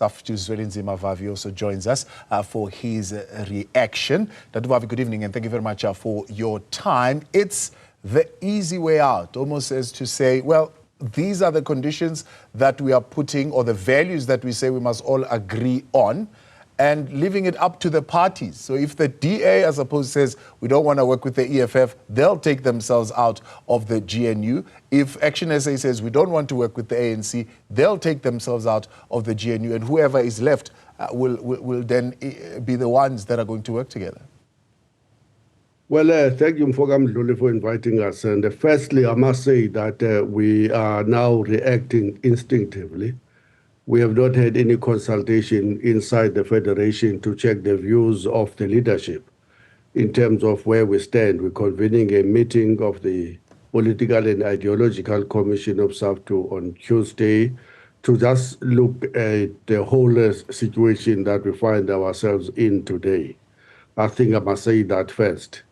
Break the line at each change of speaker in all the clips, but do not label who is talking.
Saftu Zwelinzima Vavi also joins us for his reaction. Dr. Vavi, good evening, and thank you very much for your time. It's the easy way out, almost as to say, well, these are the conditions that we are putting, or the values that we say we must all agree on, and leaving it up to the parties. So if the DA, I suppose, says we don't want to work with the EFF, they'll take themselves out of the GNU. If Action SA says we don't want to work with the ANC, they'll take themselves out of the GNU, and whoever is left will then be the ones that are going to work together.
Well, thank you, Mfogam Lule, for inviting us. And firstly, I must say that we are now reacting instinctively. We have not had any consultation inside the Federation to check the views of the leadership in terms of where we stand. We're convening a meeting of the Political and Ideological Commission of Saftu on Tuesday to just look at the whole situation that we find ourselves in today. I think I must say that first.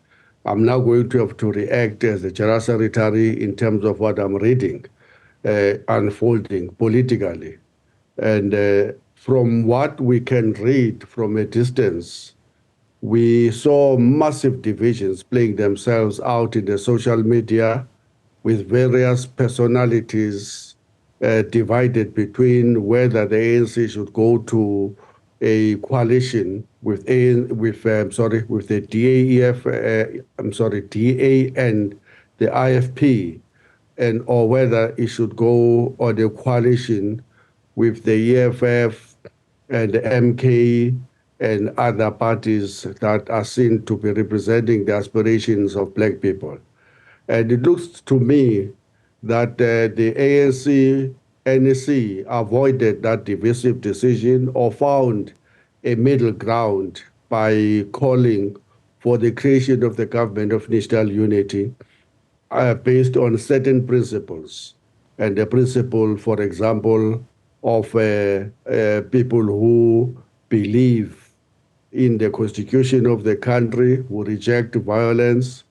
I'm now going to have to react as the General Secretary in terms of what I'm reading unfolding politically. And from what we can read from a distance, we saw massive divisions playing themselves out in the social media with various personalities divided between whether the ANC should go to a coalition with the DA and the IFP, and or whether it should go on a coalition with the EFF and the MK and other parties that are seen to be representing the aspirations of Black people. And it looks to me that the ANC, NEC avoided that divisive decision or found a middle ground by calling for the creation of the government of national unity based on certain principles. And the principle, for example, of people who believe in the constitution of the country, who reject violence,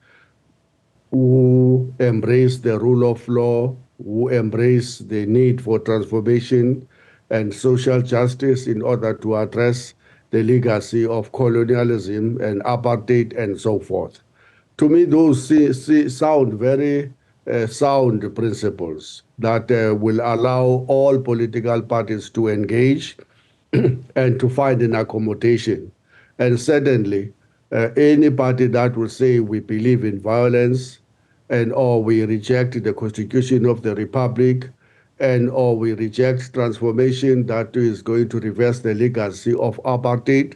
who embrace the rule of law, who embrace the need for transformation and social justice in order to address the legacy of colonialism and apartheid and so forth. To me, those sound very sound principles that will allow all political parties to engage and to find an accommodation. And certainly, any party that will say we believe in violence and or we reject the Constitution of the Republic and or we reject transformation that is going to reverse the legacy of apartheid,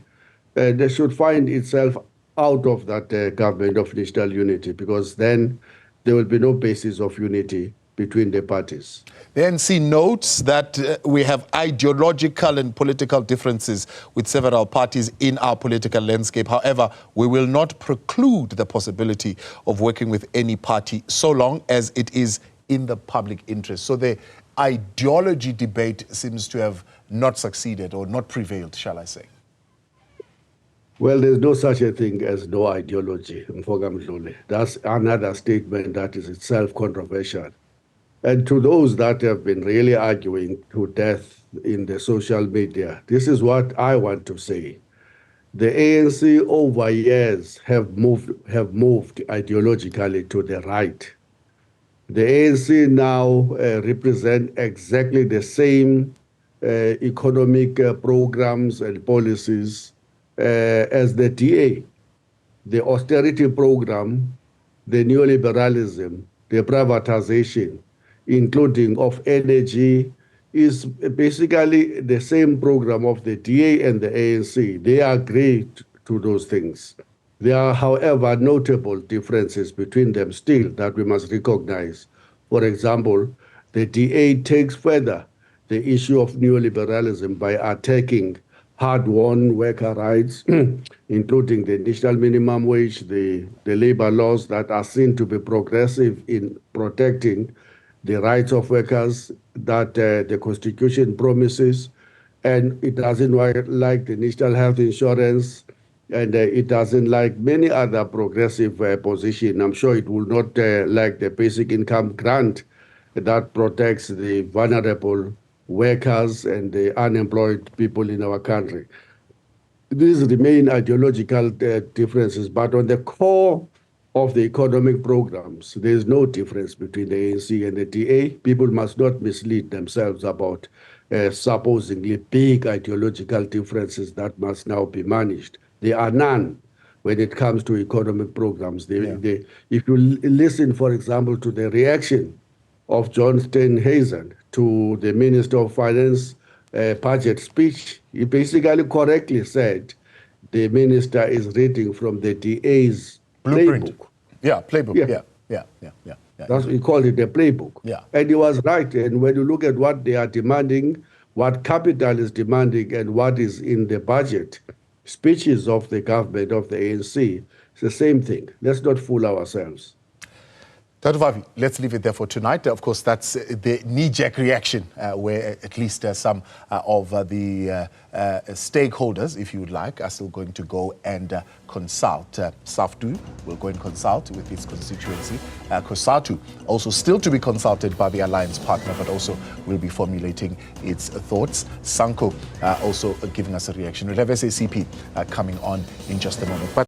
they should find itself out of that government of national unity, because then there will be no basis of unity between the parties.
The NC notes that we have ideological and political differences with several parties in our political landscape. However, we will not preclude the possibility of working with any party so long as it is in the public interest. So the ideology debate seems to have not succeeded or not prevailed, shall I say?
Well, there's no such a thing as no ideology. That's another statement that is itself controversial. And to those that have been really arguing to death in the social media, this is what I want to say. The ANC over years have moved ideologically to the right. The ANC now represent exactly the same economic programs and policies as the DA. The austerity program, the neoliberalism, the privatization, including of energy, is basically the same program of the DA and the ANC. They agree to those things. There are, however, notable differences between them still that we must recognize. For example, the DA takes further the issue of neoliberalism by attacking hard-won worker rights, including the national minimum wage, the labor laws that are seen to be progressive in protecting the rights of workers that the Constitution promises, and it doesn't like the national health insurance, and it doesn't like many other progressive positions. I'm sure it will not like the basic income grant that protects the vulnerable workers and the unemployed people in our country. These remain ideological differences, but on the core of the economic programs, there is no difference between the ANC and the DA. People must not mislead themselves about supposedly big ideological differences that must now be managed. There are none when it comes to economic programs. If you listen, for example, to the reaction of John Steenhuisen to the Minister of Finance budget speech, he basically correctly said the minister is reading from the DA's
blueprint.
Playbook.
Yeah, playbook. Yeah.
That's we call it the playbook.
Yeah.
And he was right. And when you look at what they are demanding, what capital is demanding, and what is in the budget, speeches of the government, of the ANC, it's the same thing. Let's not fool ourselves.
Dr. Vavi, let's leave it there for tonight. Of course, that's the knee-jerk reaction where at least some of the stakeholders, if you would like, are still going to go and consult. Saftu will go and consult with its constituency. COSATU also still to be consulted by the alliance partner, but also will be formulating its thoughts. Sanko also giving us a reaction. We'll have SACP coming on in just a moment. But